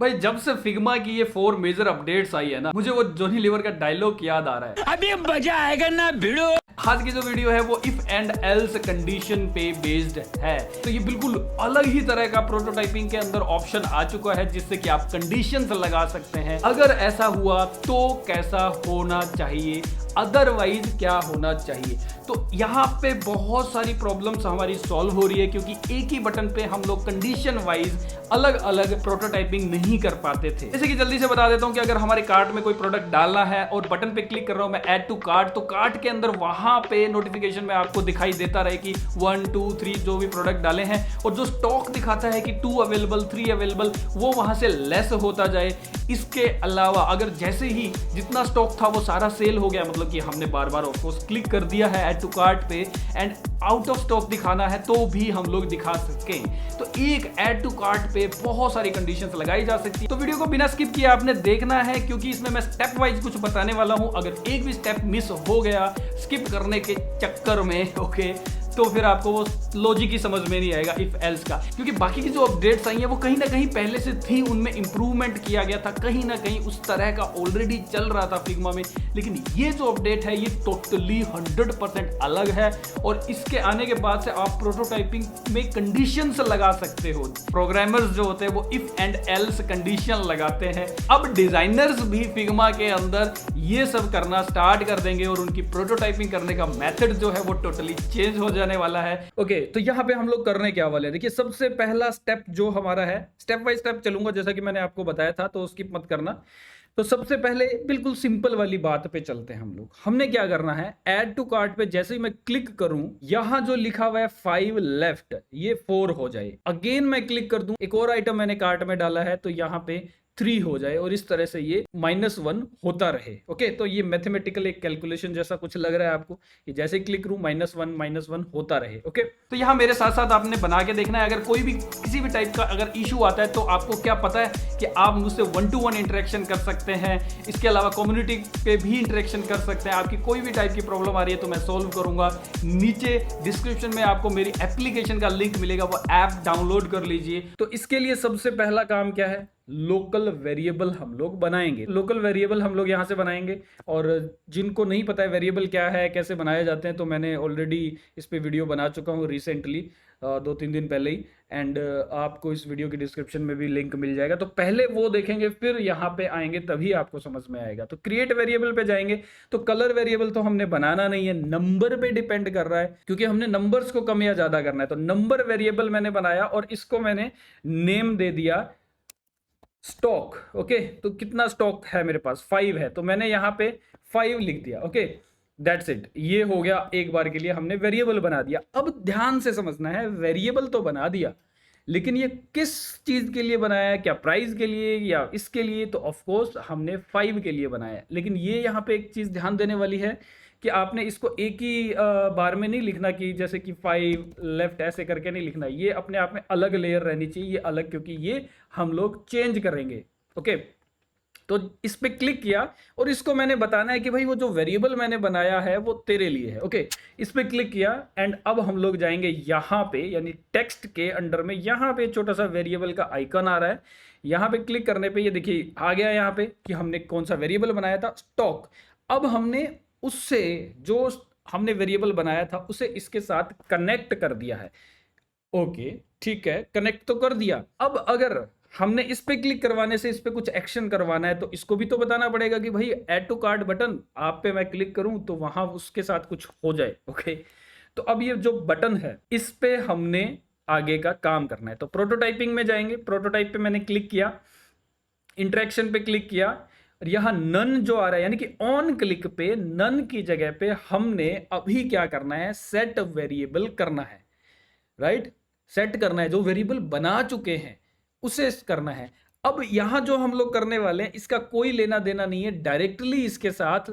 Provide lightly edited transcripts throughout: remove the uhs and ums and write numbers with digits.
भाई जब से फिग्मा की ये 4 मेजर अपडेट्स आई है ना, मुझे वो जॉनी लीवर का डायलॉग याद आ रहा है, अभी मजा आएगा ना भिड़ो। आज की जो वीडियो है वो इफ एंड एल्स कंडीशन पे बेस्ड है। तो ये बिल्कुल अलग ही तरह का प्रोटोटाइपिंग के अंदर ऑप्शन आ चुका है जिससे कि आप कंडीशंस लगा सकते हैं। अगर ऐसा हुआ तो कैसा होना चाहिए, अदरवाइज क्या होना चाहिए। तो यहाँ पे बहुत सारी प्रॉब्लम्स हमारी सॉल्व हो रही है क्योंकि एक ही बटन पे हम लोग कंडीशन वाइज अलग अलग प्रोटोटाइपिंग नहीं कर पाते थे। जैसे कि जल्दी से बता देता हूँ कि अगर हमारे कार्ट में कोई प्रोडक्ट डालना है और बटन पे क्लिक कर रहा हूँ मैं ऐड टू कार्ट, तो कार्ट के अंदर वहां पे नोटिफिकेशन में आपको दिखाई देता रहे कि 1 2 3 जो भी प्रोडक्ट डाले हैं, और जो स्टॉक दिखाता है कि 2 अवेलेबल 3 अवेलेबल, वो वहां से लेस होता जाए। इसके अलावा अगर जैसे ही जितना स्टॉक था वो सारा सेल हो गया, मतलब कि हमने बार बार ऑफकोर्स क्लिक कर दिया है ऐड टू कार्ट पे एंड आउट ऑफ स्टॉक दिखाना है तो भी हम लोग दिखा सकें, तो एक ऐड टू कार्ट पे बहुत सारी कंडीशंस लगाई जा सकती है। तो वीडियो को बिना स्किप किए आपने देखना है क्योंकि इसमें मैं स्टेप वाइज कुछ बताने वाला हूं। अगर एक भी स्टेप मिस हो गया स्किप करने के चक्कर में, ओके, तो फिर आपको वो लॉजिक ही समझ में नहीं आएगा इफ एल्स का, क्योंकि बाकी की जो अपडेट्स आई हैं वो कहीं ना कहीं पहले से थी, उनमें इंप्रूवमेंट किया गया था, कहीं ना कहीं उस तरह का ऑलरेडी चल रहा था फिग्मा में। लेकिन ये जो अपडेट है ये टोटली 100% अलग है और इसके आने के बाद से आप प्रोटोटाइपिंग में कंडीशंस लगा सकते हो। प्रोग्रामर्स जो होते हैं वो इफ एंड एल्स कंडीशन लगाते हैं। अब डिजाइनर्स भी फिग्मा के अंदर ये सब करना स्टार्ट कर देंगे और उनकी प्रोटोटाइपिंग करने का मेथड जो है वो टोटली चेंज हो जाने वाला है। ओके, तो यहां पे हम लोग करने क्या वाले हैं, देखिए सबसे पहला स्टेप जो हमारा है, स्टेप बाय स्टेप चलूंगा जैसा कि मैंने आपको बताया था, तो स्किप मत करना। तो सबसे पहले बिल्कुल सिंपल वाली बात पे चलते हैं हम लोग। हमने क्या करना है, ऐड टू कार्ट पे जैसे ही मैं क्लिक करूं, यहां जो लिखा हुआ है 5 लेफ्ट, ये 4 हो जाए। अगेन मैं क्लिक कर दूं, एक और आइटम मैंने कार्ट में डाला है तो यहां पे 3 हो जाए और इस तरह से ये -1 होता रहे। ओके, तो ये मैथमेटिकल एक कैलकुलेशन जैसा कुछ लग रहा है आपको, कि जैसे क्लिक करूं -1 होता रहे। ओके, तो यहां मेरे साथ साथ आपने बना के देखना है। अगर कोई भी किसी भी टाइप का अगर इशू आता है तो आपको क्या पता है कि आप मुझसे 1 to 1 इंटरेक्शन कर सकते हैं। इसके अलावा कम्युनिटी पे भी इंटरेक्शन कर सकते हैं। आपकी कोई भी टाइप की प्रॉब्लम आ रही है तो मैं सॉल्व करूंगा। नीचे डिस्क्रिप्शन में आपको मेरी एप्लीकेशन का लिंक मिलेगा, वो ऐप डाउनलोड कर लीजिए। तो इसके लिए सबसे पहला काम क्या है, लोकल वेरिएबल हम लोग बनाएंगे। लोकल वेरिएबल हम लोग यहां से बनाएंगे, और जिनको नहीं पता है वेरिएबल क्या है, कैसे बनाए जाते हैं, तो मैंने ऑलरेडी इस पे वीडियो बना चुका हूं रिसेंटली, 2-3 दिन पहले ही, एंड आपको इस वीडियो की डिस्क्रिप्शन में भी लिंक मिल जाएगा। तो पहले वो देखेंगे फिर यहाँ पे आएंगे तभी आपको समझ में आएगा। तो क्रिएट वेरिएबल पे जाएंगे तो कलर वेरिएबल तो हमने बनाना नहीं है, नंबर पे डिपेंड कर रहा है क्योंकि हमने नंबर्स को कम या ज्यादा करना है। तो नंबर वेरिएबल मैंने बनाया और इसको मैंने नेम दे दिया स्टॉक। ओके, तो कितना स्टॉक है मेरे पास, 5 है, तो मैंने यहाँ पे 5 लिख दिया। ओके, दैट्स इट, ये हो गया। एक बार के लिए हमने वेरिएबल बना दिया। अब ध्यान से समझना है, वेरिएबल तो बना दिया लेकिन ये किस चीज के लिए बनाया है, क्या प्राइस के लिए या इसके लिए, तो ऑफ कोर्स हमने 5 के लिए बनाया है। लेकिन ये यहाँ पे एक चीज ध्यान देने वाली है कि आपने इसको एक ही बार में नहीं लिखना कि जैसे कि 5 लेफ्ट ऐसे करके नहीं लिखना, ये अपने आप में अलग लेयर रहनी चाहिए, ये अलग, क्योंकि ये हम लोग चेंज करेंगे। ओके, तो इस पे क्लिक किया और इसको मैंने बताना है कि भाई वो जो वेरिएबल मैंने बनाया है वो तेरे लिए है। ओके, इस पे क्लिक किया एंड अब हम लोग जाएंगे यहाँ पे, यानी टेक्स्ट के अंडर में यहाँ पे छोटा सा वेरिएबल का आइकन आ रहा है। यहाँ पे क्लिक करने पे ये देखिए आ गया यहाँ पे कि हमने कौन सा वेरिएबल बनाया था, स्टॉक। अब हमने उससे जो हमने वेरिएबल बनाया था उसे इसके साथ कनेक्ट कर दिया है। ओके, ठीक है, कनेक्ट तो कर दिया। अब अगर हमने इस पे क्लिक करवाने से इस पे कुछ एक्शन करवाना है तो इसको भी तो बताना पड़ेगा कि भाई ऐड टू कार्ट बटन आप पे मैं क्लिक करूं तो वहां उसके साथ कुछ हो जाए। ओके, तो अब ये जो बटन है इस पे हमने आगे का काम करना है। तो प्रोटोटाइपिंग में जाएंगे, प्रोटोटाइप पे मैंने क्लिक किया, इंटरेक्शन पे क्लिक किया और यहां नन जो आ रहा है, यानी कि ऑन क्लिक पे नन की जगह पे हमने अभी क्या करना है, सेट वेरिएबल करना है। राइट, सेट करना है, जो वेरिएबल बना चुके हैं उसे करना है। अब यहां जो हम लोग करने वाले हैं इसका कोई लेना देना नहीं है, डायरेक्टली इसके साथ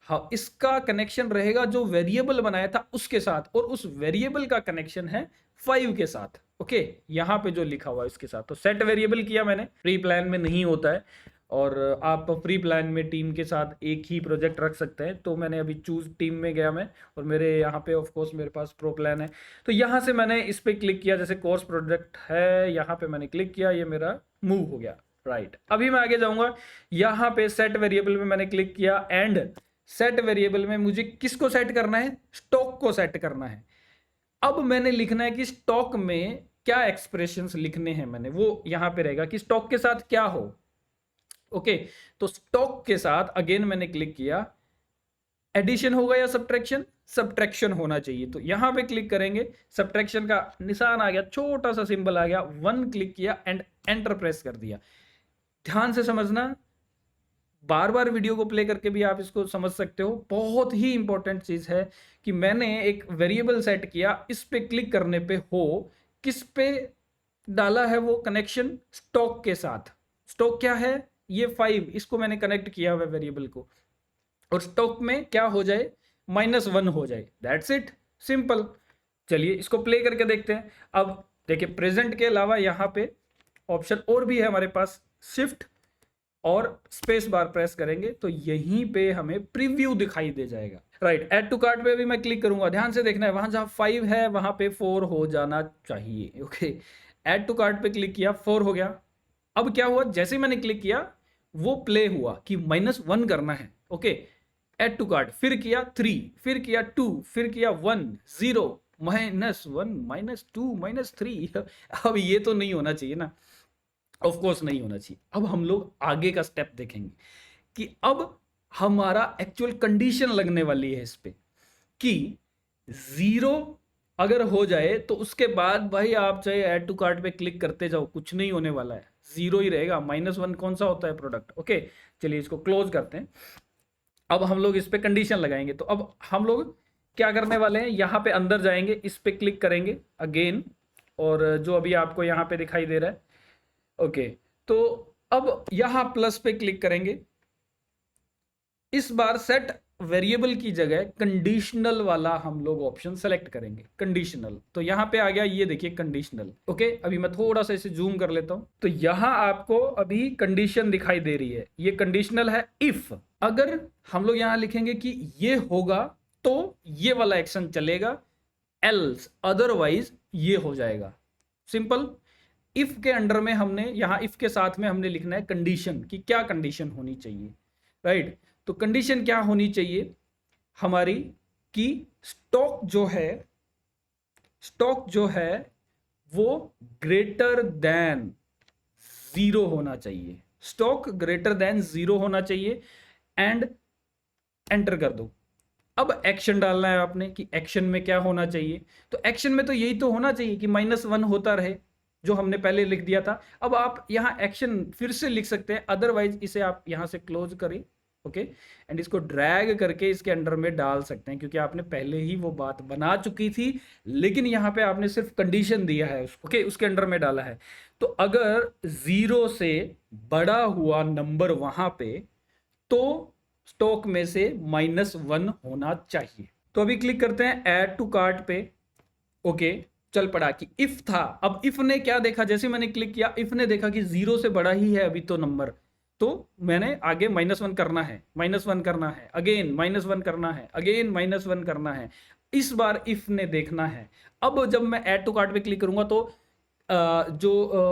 हाँ, इसका कनेक्शन रहेगा जो वेरिएबल बनाया था उसके साथ, और उस वेरिएबल का कनेक्शन है 5 के साथ। ओके, यहां पे जो लिखा हुआ है इसके साथ। तो सेट वेरिएबल किया मैंने, प्री प्लान में नहीं होता है और आप प्री प्लान में टीम के साथ एक ही प्रोजेक्ट रख सकते हैं। तो मैंने अभी चूज टीम में गया मैं, और मेरे यहाँ पे ऑफ कोर्स मेरे पास प्रो प्लान है। तो यहाँ से मैंने इस पे क्लिक किया, जैसे कोर्स प्रोजेक्ट है यहाँ पे मैंने क्लिक किया, ये मेरा मूव हो गया। राइट। अभी मैं आगे जाऊंगा, यहाँ पे सेट वेरिएबल में मैंने क्लिक किया एंड सेट वेरिएबल में मुझे किसको सेट करना है, स्टॉक को सेट करना है। अब मैंने लिखना है कि स्टॉक में क्या एक्सप्रेशंस लिखने हैं, मैंने वो यहां पे रहेगा कि स्टॉक के साथ क्या हो। ओके, तो स्टॉक के साथ अगेन मैंने क्लिक किया, एडिशन होगा या सब्ट्रैक्शन, सब्ट्रैक्शन होना चाहिए। तो यहां पे क्लिक करेंगे, सब्ट्रैक्शन का निशान आ गया, छोटा सा सिंबल आ गया, 1 क्लिक किया एंड एंटर प्रेस कर दिया। ध्यान से समझना, बार बार वीडियो को प्ले करके भी आप इसको समझ सकते हो। बहुत ही इंपॉर्टेंट चीज है कि मैंने एक वेरिएबल सेट किया, इस पे क्लिक करने पे हो, किस पे डाला है वो कनेक्शन, स्टॉक के साथ। स्टॉक क्या है, ये 5, इसको मैंने कनेक्ट किया हुआ वेरिएबल को, और स्टॉक में क्या हो जाए, -1 हो जाए। That's it, simple. चलिए इसको प्ले करके देखते हैं। अब देखिए, प्रेजेंट के अलावा यहाँ पे ऑप्शन और भी है हमारे पास, शिफ्ट और स्पेस बार प्रेस करेंगे तो यहीं पे हमें प्रीव्यू दिखाई दे जाएगा। राइट, ऐड टू कार्ट पे भी मैं क्लिक करूंगा, ध्यान से देखना है, वहां जहां 5 है वहां पे 4 हो जाना चाहिए। ओके, ऐड टू कार्ट पे क्लिक किया, 4 हो गया। अब क्या हुआ, जैसे ही मैंने क्लिक किया वो प्ले हुआ कि -1 करना है। ओके, ऐड टू कार्ट, फिर किया 3, फिर किया 2, फिर किया 1, 0, -1, -2, -3। अब ये तो नहीं होना चाहिए ना, ऑफ कोर्स नहीं होना चाहिए। अब हम लोग आगे का स्टेप देखेंगे कि अब हमारा एक्चुअल कंडीशन लगने वाली है इस पे कि 0 अगर हो जाए तो उसके बाद भाई आप चाहे ऐड टू कार्ट पे क्लिक करते जाओ, कुछ नहीं होने वाला है, 0 ही रहेगा। -1 कौन सा होता है प्रोडक्ट। ओके, चलिए इसको क्लोज करते हैं। अब हम लोग इस पे कंडीशन लगाएंगे। तो अब हम लोग क्या करने वाले हैं, यहाँ पे अंदर जाएंगे, इस पे क्लिक करेंगे अगेन, और जो अभी आपको यहाँ पे दिखाई दे रहा है। ओके, तो अब यहां प्लस पे क्लिक करेंगे, इस बार सेट वेरिएबल की जगह कंडीशनल वाला हम लोग ऑप्शन सेलेक्ट करेंगे, कंडीशनल। तो यहां पे आ गया, ये देखिए कंडीशनल। ओके, अभी मैं थोड़ा सा इसे जूम कर लेता हूं, तो यहां आपको अभी कंडीशन दिखाई दे रही है, ये कंडीशनल है। इफ अगर हम लोग यहां लिखेंगे कि ये होगा तो ये वाला एक्शन चलेगा, एल्स अदरवाइज ये हो जाएगा। सिंपल। इफ के अंडर में हमने यहां, इफ के साथ में हमने लिखना है कंडीशन, कि क्या कंडीशन होनी चाहिए। राइट, तो कंडीशन क्या होनी चाहिए हमारी, कि स्टॉक जो है वो ग्रेटर देन 0 होना चाहिए। स्टॉक ग्रेटर देन 0 होना चाहिए एंड एंटर कर दो। अब एक्शन डालना है आपने कि एक्शन में क्या होना चाहिए। तो एक्शन में तो यही तो होना चाहिए कि -1 होता रहे, जो हमने पहले लिख दिया था। अब आप यहां एक्शन फिर से लिख सकते हैं, अदरवाइज इसे आप यहां से क्लोज करें। ओके, एंड इसको ड्रैग करके इसके अंडर में डाल सकते हैं, क्योंकि आपने पहले ही वो बात बना चुकी थी, लेकिन यहां पे आपने सिर्फ कंडीशन दिया है उसको। ओके, उसके अंडर में डाला है। तो अगर 0 से बड़ा हुआ नंबर वहां पे, तो स्टॉक में से -1 होना चाहिए। तो अभी क्लिक करते हैं ऐड टू कार्ट पे। ओके, चल पड़ा कि इफ था। अब इफ ने क्या देखा, जैसे मैंने क्लिक किया, इफ ने देखा कि 0 से बड़ा ही है अभी तो नंबर, तो मैंने आगे -1 करना है, -1 करना है, अगेन -1 करना है, अगेन -1 करना है। इस बार इफ ने देखना है। अब जब मैं ऐड टू कार्ट पे क्लिक करूंगा तो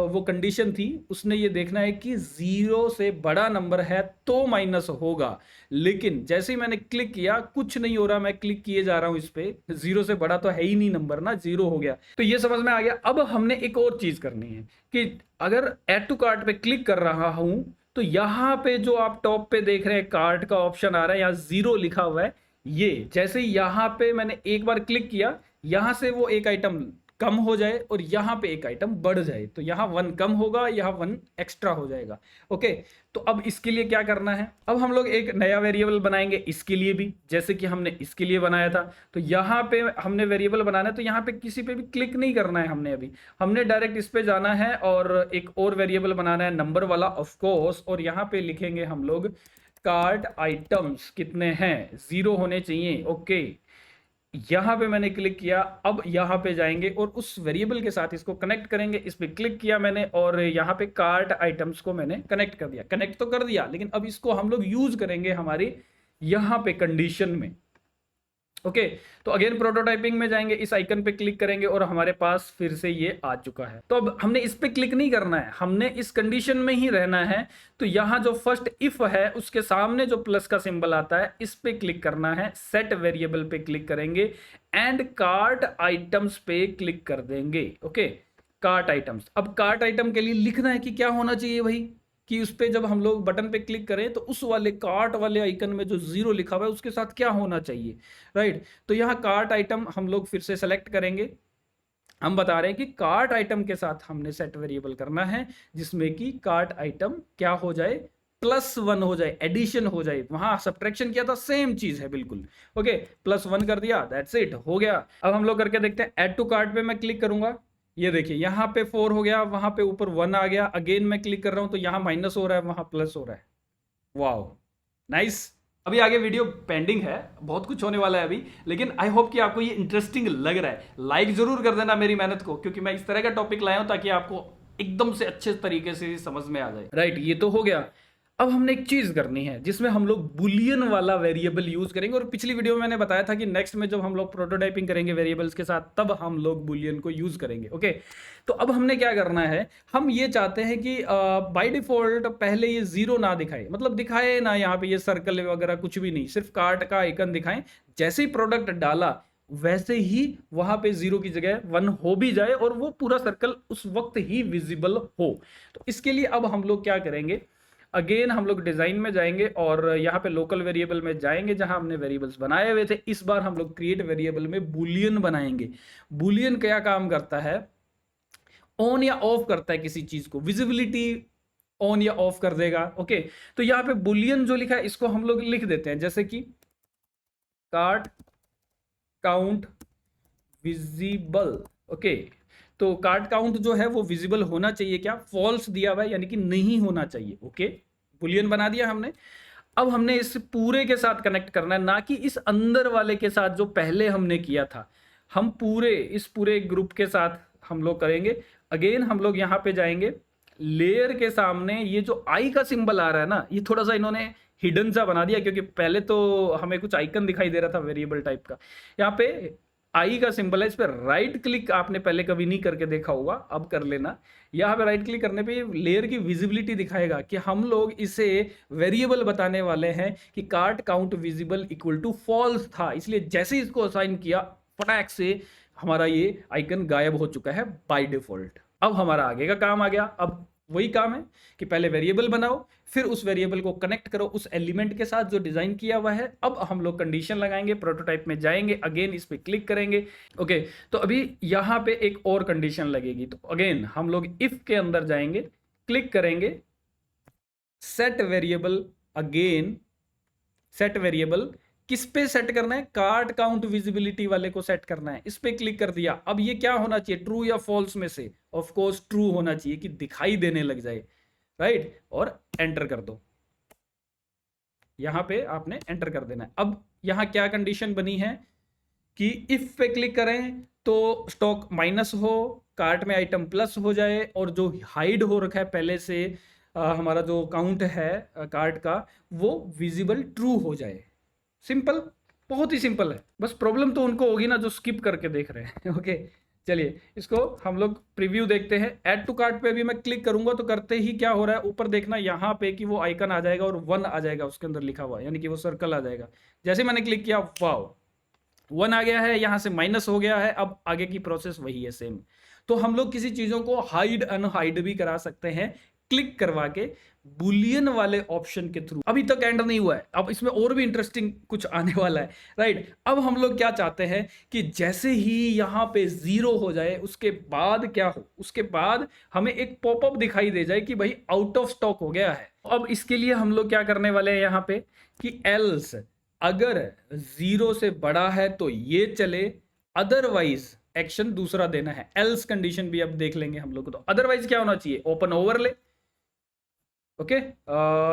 वो कंडीशन थी, उसने ये देखना है कि 0 से बड़ा नंबर है तो माइनस होगा। लेकिन जैसे ही मैंने क्लिक किया कुछ नहीं हो रहा, मैं क्लिक किए जा रहा हूं इस पे, 0 से बड़ा तो है ही नहीं नंबर ना, 0 हो गया। तो ये समझ में आ गया। अब हमने एक और चीज करनी है कि अगर ऐड टू कार्ट पे क्लिक कर रहा हूं तो यहां पे जो आप टॉप पे देख रहे हैं कार्ट का ऑप्शन आ रहा है, यहाँ 0 लिखा हुआ है, ये जैसे ही यहां पे मैंने एक बार क्लिक किया, यहां से वो एक आइटम कम हो जाए और यहां पे एक आइटम बढ़ जाए, तो यहां 1 कम होगा, यहां 1 एक्स्ट्रा हो जाएगा। ओके, तो अब इसके लिए क्या करना है, अब हम लोग एक नया वेरिएबल बनाएंगे इसके लिए भी, जैसे कि हमने इसके लिए बनाया था। तो यहां पे हमने वेरिएबल बनाना है, तो यहां पे किसी पे भी क्लिक नहीं करना है हमने, अभी हमने डायरेक्ट इस पे जाना है और एक और वेरिएबल बनाना है नंबर वाला ऑफ कोर्स, और यहां पे लिखेंगे हम लोग कार्ट आइटम्स कितने हैं, 0 होने चाहिए। ओके, यहां पे मैंने क्लिक किया, अब यहां पे जाएंगे और उस वेरिएबल के साथ इसको कनेक्ट करेंगे। इस पे क्लिक किया मैंने और यहां पे कार्ट आइटम्स को मैंने कनेक्ट कर दिया। कनेक्ट तो कर दिया, लेकिन अब इसको हम लोग यूज करेंगे हमारी यहां पे कंडीशन में। ओके तो अगेन प्रोटोटाइपिंग में जाएंगे, इस आइकन पे क्लिक करेंगे और हमारे पास फिर से ये आ चुका है। तो अब हमने इस पे क्लिक नहीं करना है, हमने इस कंडीशन में ही रहना है। तो यहाँ जो फर्स्ट इफ है उसके सामने जो प्लस का सिंबल आता है इस पे क्लिक करना है, सेट वेरिएबल पे क्लिक करेंगे एंड कार्ट आइटम्स पे क्लिक कर देंगे। ओके कार्ट आइटम्स, अब कार्ट आइटम के लिए लिखना है कि क्या होना चाहिए भाई, कि उस पे जब हम लोग बटन पे क्लिक करें तो उस वाले कार्ट वाले आइकन में जो 0 लिखा हुआ है उसके साथ क्या होना चाहिए, राइट। तो यहाँ कार्ट आइटम हम लोग फिर से सेलेक्ट करेंगे। हम बता रहे हैं कि कार्ट आइटम के साथ हमने सेट वेरिएबल करना है जिसमें कि कार्ट आइटम क्या हो जाए, +1 हो जाए, एडिशन हो जाए। वहां सब्ट्रैक्शन किया था, सेम चीज है बिल्कुल। ओके +1 कर दिया, दैट्स इट, हो गया। अब हम लोग करके देखते हैं। ऐड टू कार्ट पे मैं क्लिक करूंगा, ये देखिए यहाँ पे 4 हो गया, वहां पे ऊपर 1 आ गया। अगेन मैं क्लिक कर रहा हूं तो यहाँ माइनस हो रहा है, वहां प्लस हो रहा है। Wow nice. अभी आगे वीडियो पेंडिंग है, बहुत कुछ होने वाला है अभी, लेकिन आई होप कि आपको ये इंटरेस्टिंग लग रहा है। लाइक जरूर कर देना मेरी मेहनत को, क्योंकि मैं इस तरह का टॉपिक लाया हूं ताकि आपको एकदम से अच्छे तरीके से समझ में आ जाए, राइट। ये तो हो गया। अब हमने एक चीज करनी है जिसमें हम लोग बुलियन वाला वेरिएबल यूज करेंगे, और पिछली वीडियो में मैंने बताया था कि नेक्स्ट में जब हम लोग प्रोटोटाइपिंग करेंगे वेरिएबल्स के साथ तब हम लोग बुलियन को यूज करेंगे। ओके तो अब हमने क्या करना है, हम ये चाहते हैं कि बाय डिफॉल्ट पहले ये 0 ना दिखाए, मतलब दिखाए ना यहाँ पे ये सर्कल वगैरह कुछ भी नहीं, सिर्फ कार्ट का आइकन दिखाएं। जैसे ही प्रोडक्ट डाला वैसे ही वहां पे 0 की जगह 1 हो भी जाए और वो पूरा सर्कल उस वक्त ही विजिबल हो। तो इसके लिए अब हम लोग क्या करेंगे, अगेन हम लोग डिजाइन में जाएंगे और यहाँ पे लोकल वेरिएबल में जाएंगे जहां हमने वेरिएबल्स बनाए हुए थे। इस बार हम लोग क्रिएट वेरिएबल में बुलियन बनाएंगे। बुलियन क्या काम करता है, ऑन या ऑफ करता है किसी चीज को, विजिबिलिटी ऑन या ऑफ कर देगा। ओके तो यहाँ पे बुलियन जो लिखा है इसको हम लोग लिख देते हैं, जैसे कि कार्ट काउंट विजिबल। ओके तो कार्ट काउंट जो है वो विजिबल होना चाहिए, क्या फॉल्स दिया हुआ है यानी कि नहीं होना चाहिए। ओके बुलियन बना दिया हमने। अब हमने इस पूरे के साथ कनेक्ट करना है, ना कि इस अंदर वाले के साथ जो पहले हमने किया था। हम इस पूरे ग्रुप के साथ हम लोग करेंगे। अगेन हम लोग यहाँ पे जाएंगे, लेयर के सामने ये जो आई का सिंबल आ रहा है ना, ये थोड़ा सा इन्होंने हिडन सा बना दिया, क्योंकि पहले तो हमें कुछ आइकन दिखाई दे रहा था वेरिएबल टाइप का। यहाँ पे आई का सिंबल है, इस पर राइट क्लिक आपने पहले कभी नहीं करके देखा होगा, अब कर लेना। यहाँ पे राइट क्लिक करने पे लेयर की विजिबिलिटी दिखाएगा कि हम लोग इसे वेरिएबल बताने वाले हैं कि cart count visible equal to false था, इसलिए जैसे ही इसको असाइन किया फटाक से हमारा ये आइकन गायब हो चुका है बाय डिफॉल्ट। अब हमारा आगे का काम आ गया। अब वही काम है कि पहले वेरिएबल बनाओ, फिर उस वेरिएबल को कनेक्ट करो उस एलिमेंट के साथ जो डिजाइन किया हुआ है। अब हम लोग कंडीशन लगाएंगे, प्रोटोटाइप में जाएंगे, अगेन इस पे क्लिक करेंगे। ओके तो अभी यहाँ पे एक और कंडीशन लगेगी, तो अगेन हम लोग इफ के अंदर जाएंगे, क्लिक करेंगे, set variable. Again set variable किस पे सेट करना है, कार्ट काउंट विजिबिलिटी वाले को सेट करना है। इस पे क्लिक कर दिया। अब ये क्या होना चाहिए, ट्रू या फॉल्स में से, ऑफ कोर्स ट्रू होना चाहिए कि दिखाई देने लग जाए, राइट। और एंटर कर दो, यहां पे आपने एंटर कर देना है। अब यहां क्या कंडीशन बनी है कि इफ पे क्लिक करें तो स्टॉक माइनस हो, कार्ट में आइटम प्लस हो जाए, और जो हाइड हो रखा है पहले से हमारा जो काउंट है कार्ट का वो विजिबल ट्रू हो जाए। सिंपल, बहुत ही सिंपल है। बस प्रॉब्लम तो उनको होगी ना जो स्किप करके देख रहे हैं। ओके चलिए इसको हम लोग प्रीव्यू देखते हैं। ऐड टू कार्ट पे भी मैं क्लिक करूंगा तो करते ही क्या हो रहा है, ऊपर देखना यहाँ पे कि वो आइकन आ जाएगा और 1 आ जाएगा उसके अंदर लिखा हुआ, यानी कि वो सर्कल आ जाएगा। जैसे मैंने क्लिक किया, वाओ 1 आ गया है, यहाँ से माइनस हो गया है। अब आगे की प्रोसेस वही है सेम। तो हम लोग किसी चीजों को हाइड अनहाइड भी करा सकते हैं क्लिक करवा के बुलियन वाले ऑप्शन के थ्रू। अभी तक एंड नहीं हुआ है, अब इसमें और भी इंटरेस्टिंग कुछ आने वाला है, राइट। अब हम लोग क्या चाहते हैं कि जैसे ही यहाँ पे 0 हो जाए उसके बाद क्या हो, उसके बाद हमें एक पॉपअप दिखाई दे जाए कि भाई आउट ऑफ स्टॉक हो गया है। अब इसके लिए हम लोग क्या करने वाले हैं यहाँ पे कि एल्स, अगर 0 से बड़ा है तो ये चले, अदरवाइज एक्शन दूसरा देना है। एल्स कंडीशन भी अब देख लेंगे हम लोग। तो अदरवाइज क्या होना चाहिए, ओपन ओवरले। ओके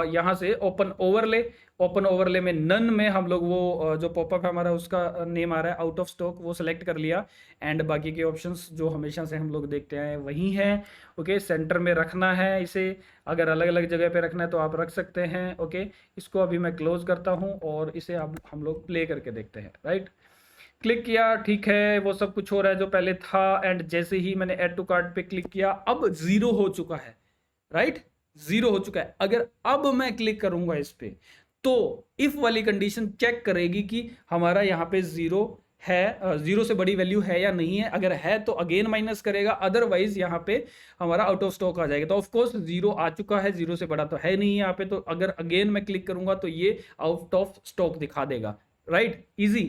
यहां से ओपन ओवरले में नन में हम लोग वो जो पॉपअप है हमारा उसका नेम आ रहा है आउट ऑफ स्टॉक, वो सिलेक्ट कर लिया। एंड बाकी के ऑप्शंस जो हमेशा से हम लोग देखते हैं वही हैं। ओके सेंटर में रखना है इसे, अगर अलग अलग जगह पे रखना है तो आप रख सकते हैं। ओके इसको अभी मैं क्लोज करता हूं और इसे अब हम लोग प्ले करके देखते हैं, राइट। क्लिक किया, ठीक है, वो सब कुछ हो रहा है जो पहले था। एंड जैसे ही मैंने ऐड टू कार्ट पे क्लिक किया, अब 0 हो चुका है, राइट, 0 हो चुका है। अगर अब मैं क्लिक करूंगा इस पे, तो इफ वाली कंडीशन चेक करेगी कि हमारा यहाँ पे 0 है, 0 से बड़ी वैल्यू है या नहीं है। अगर है तो अगेन माइनस करेगा, अदरवाइज यहाँ पे हमारा आउट ऑफ स्टॉक आ जाएगा। तो ऑफ कोर्स 0 आ चुका है, 0 से बड़ा तो है नहीं यहाँ पे, तो अगर अगेन मैं क्लिक करूंगा तो ये आउट ऑफ स्टॉक दिखा देगा, राइट, इजी।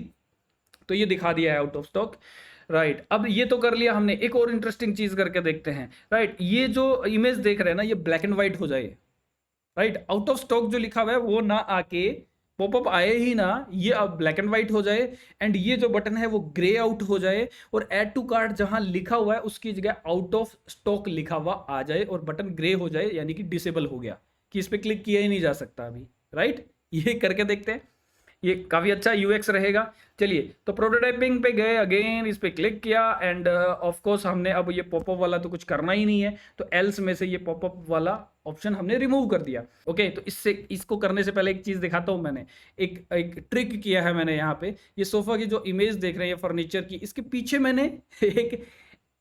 तो ये दिखा दिया है आउट ऑफ स्टॉक, राइट। अब ये तो कर लिया हमने, एक और इंटरेस्टिंग चीज करके देखते हैं, राइट। ये जो इमेज देख रहे हैं ना, ये ब्लैक एंड व्हाइट हो जाए, राइट। आउट ऑफ स्टॉक जो लिखा हुआ है वो ना आके पॉपअप आए ही ना, ये अब ब्लैक एंड व्हाइट हो जाए। एंड ये जो बटन है वो ग्रे आउट हो जाए, और ऐड टू कार्ट जहां लिखा हुआ है उसकी जगह आउट ऑफ स्टॉक लिखा हुआ आ जाए, और बटन ग्रे हो जाए, यानी कि डिसेबल हो गया, कि इस पे क्लिक किया ही नहीं जा सकता अभी, राइट। ये करके देखते हैं, ये काफ़ी अच्छा यूएक्स रहेगा। चलिए, तो प्रोटोटाइपिंग पे गए, अगेन इस पे क्लिक किया, एंड ऑफ कोर्स हमने अब ये पॉपअप वाला तो कुछ करना ही नहीं है, तो एल्स में से ये पॉपअप वाला ऑप्शन हमने रिमूव कर दिया। ओके, तो इससे इसको करने से पहले एक चीज़ दिखाता हूँ। मैंने एक ट्रिक किया है मैंने यहाँ पे। ये सोफा की जो इमेज देख रहे हैं फर्नीचर की, इसके पीछे मैंने एक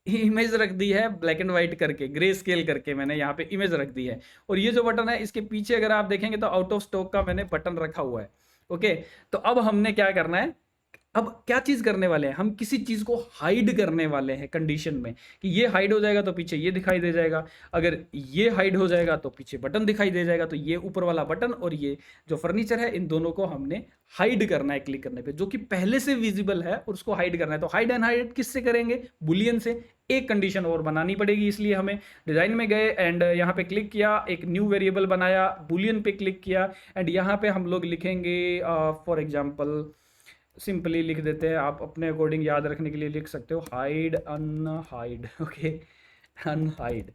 इमेज रख दी है ब्लैक एंड व्हाइट करके, ग्रे स्केल करके मैंने यहाँ पे इमेज रख दी है। और ये जो बटन है इसके पीछे अगर आप देखेंगे तो आउट ऑफ स्टॉक का मैंने बटन रखा हुआ है। ओके, तो अब हमने क्या करना है, अब क्या चीज करने वाले हैं, हम किसी चीज को हाइड करने वाले हैं कंडीशन में, कि ये हाइड हो जाएगा तो पीछे ये दिखाई दे जाएगा, अगर ये हाइड हो जाएगा तो पीछे बटन दिखाई दे जाएगा। तो ये ऊपर वाला बटन और ये जो फर्नीचर है, इन दोनों को हमने हाइड करना है क्लिक करने पे, जो कि पहले से विजिबल है और उसको हाइड करना है। तो हाइड एंड हाइड किससे करेंगे, बुलियन से। एक कंडीशन और बनानी पड़ेगी, इसलिए हमें डिजाइन में गए एंड यहाँ पे क्लिक किया, एक न्यू वेरिएबल बनाया, बुलियन पे क्लिक किया, एंड यहाँ पे हम लोग लिखेंगे फॉर एग्जाम्पल, सिंपली लिख देते हैं, आप अपने अकॉर्डिंग याद रखने के लिए लिख सकते हो, hide unhide. Okay, unhide,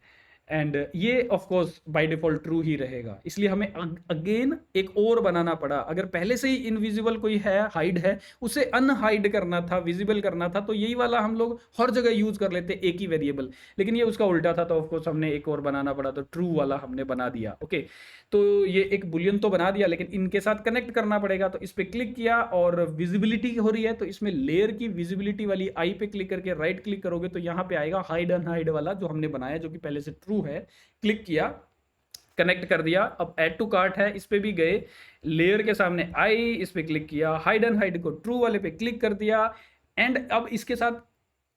and ये of course by default true ही रहेगा, इसलिए हमें अगेन एक और बनाना पड़ा। अगर पहले से ही इनविजिबल कोई है, हाइड है, उसे अनहाइड करना था, विजिबल करना था, तो यही वाला हम लोग हर जगह यूज कर लेते एक ही वेरिएबल, लेकिन ये उसका उल्टा था, तो ऑफ कोर्स हमने एक और बनाना पड़ा, तो ट्रू वाला हमने बना दिया। ओके, तो ये एक बुलियन तो बना दिया, लेकिन इनके साथ कनेक्ट करना पड़ेगा। तो इस पर क्लिक किया और विजिबिलिटी हो रही है, तो इसमें लेयर की विजिबिलिटी वाली आई पे क्लिक करके राइट क्लिक करोगे तो यहाँ पे आएगा हाइड अनहाइड वाला जो हमने बनाया, जो कि पहले से ट्रू है। क्लिक किया, कनेक्ट कर दिया। अब ऐड टू कार्ट है, इस पे भी गए, लेयर के सामने आई, इस पे क्लिक किया, हाइड अनहाइड को ट्रू वाले पे क्लिक कर दिया, एंड अब इसके साथ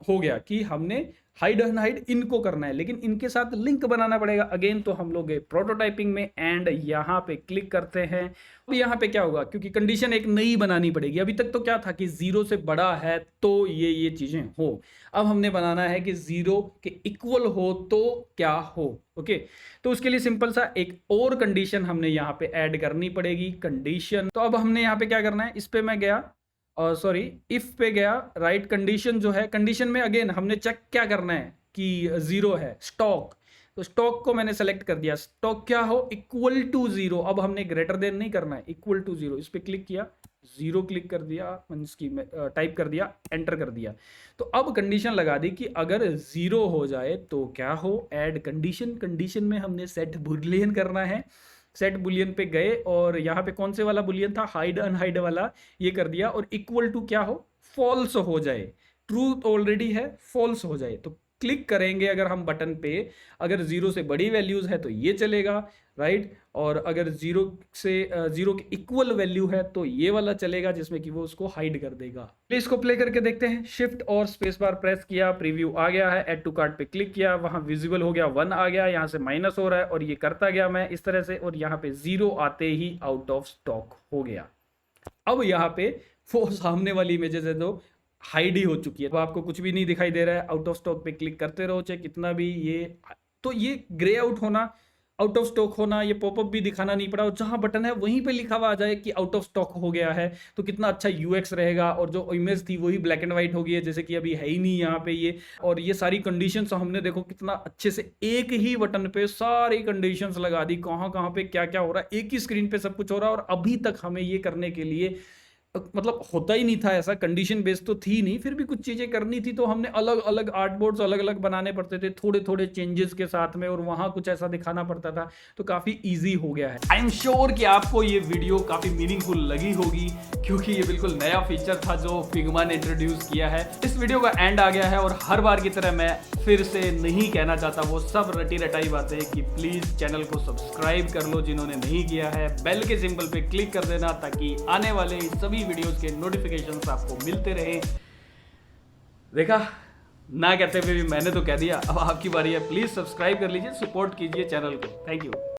हो गया कि हमने हाइड अनहाइड इनको करना है, लेकिन इनके साथ लिंक बनाना पड़ेगा। अगेन तो हम लोग गए प्रोटोटाइपिंग में एंड यहाँ पे क्लिक करते हैं। अब यहाँ पे क्या होगा, क्योंकि कंडीशन एक नई बनानी पड़ेगी। अभी तक तो क्या था कि 0 से बड़ा है तो ये चीजें हो, अब हमने बनाना है कि 0 के इक्वल हो तो क्या हो। ओके, तो उसके लिए सिंपल सा एक और कंडीशन हमने यहाँ पे ऐड करनी पड़ेगी, कंडीशन। तो अब हमने यहाँ पे क्या करना है, इस पे मैं गया और सॉरी इफ पे गया, राइट। कंडीशन जो है, कंडीशन में अगेन हमने चेक क्या करना है कि 0 है स्टॉक, तो स्टॉक को मैंने सेलेक्ट कर दिया, स्टॉक क्या हो, इक्वल टू 0। अब हमने ग्रेटर देन नहीं करना है, इक्वल टू 0। इस पे क्लिक किया, 0 क्लिक कर दिया, मींस की टाइप कर दिया, एंटर कर दिया। तो अब कंडीशन लगा दी कि अगर 0 हो जाए तो क्या हो, ऐड कंडीशन। कंडीशन में हमने सेट बुलियन करना है, सेट बुलियन पे गए और यहाँ पे कौन से वाला बुलियन था, हाइड अनहाइड वाला, ये कर दिया। और इक्वल टू क्या हो, फॉल्स हो जाए, ट्रू ऑलरेडी है, फॉल्स हो जाए। तो क्लिक करेंगे अगर हम बटन पे, अगर 0 से बड़ी वैल्यूज है तो ये चलेगा, राइट। और अगर 0 के इक्वल वैल्यू है तो ये वाला चलेगा, जिसमें कि वो उसको हाइड कर देगा। प्लीज इसको प्ले करके देखते हैं। शिफ्ट और स्पेस बार प्रेस किया, प्रीव्यू आ गया है, ऐड टू कार्ट पे क्लिक किया, वहां विजिबल हो गया 1 आ गया, यहाँ से माइनस हो रहा है और ये करता गया मैं इस तरह से, और यहाँ पे 0 आते ही आउट ऑफ स्टॉक हो गया। अब यहाँ पे वो सामने वाली इमेजेस है जो हाइड ही हो चुकी है, तो आपको कुछ भी नहीं दिखाई दे रहा है। आउट ऑफ स्टॉक पे क्लिक करते रहो चाहे कितना भी, ये तो ये ग्रे आउट होना, आउट ऑफ स्टॉक होना, ये पॉपअप भी दिखाना नहीं पड़ा, और जहां बटन है वहीं पे लिखा हुआ आ जाए कि आउट ऑफ स्टॉक हो गया है, तो कितना अच्छा यूएक्स रहेगा। और जो इमेज थी वही ब्लैक एंड व्हाइट हो गई है, जैसे कि अभी है ही नहीं यहाँ पे ये। और ये सारी कंडीशंस हमने देखो कितना अच्छे से एक ही बटन पे सारी कंडीशंस लगा दी, कहाँ कहाँ पे क्या क्या हो रहा है, एक ही स्क्रीन पे सब कुछ हो रहा है। और अभी तक हमें ये करने के लिए मतलब होता ही नहीं था ऐसा, कंडीशन बेस्ड तो थी नहीं, फिर भी कुछ चीज़ें करनी थी तो हमने अलग अलग आर्ट बोर्ड्स अलग अलग बनाने पड़ते थे थोड़े थोड़े चेंजेस के साथ में, और वहाँ कुछ ऐसा दिखाना पड़ता था, तो काफ़ी ईजी हो गया है। आई एम श्योर कि आपको ये वीडियो काफ़ी मीनिंगफुल लगी होगी, क्योंकि ये बिल्कुल नया फीचर था जो फिग्मा ने इंट्रोड्यूस किया है। इस वीडियो का एंड आ गया है, और हर बार की तरह मैं फिर से नहीं कहना चाहता वो सब रटी रटाई बातें कि प्लीज़ चैनल को सब्सक्राइब कर लो जिन्होंने नहीं किया है, बेल के सिंबल पे क्लिक कर देना ताकि आने वाले सभी वीडियोस के नोटिफिकेशंस आपको मिलते रहे। देखा, ना कहते हुए भी मैंने तो कह दिया, अब आपकी बारी है। प्लीज़ सब्सक्राइब कर लीजिए, सपोर्ट कीजिए चैनल को। Thank you.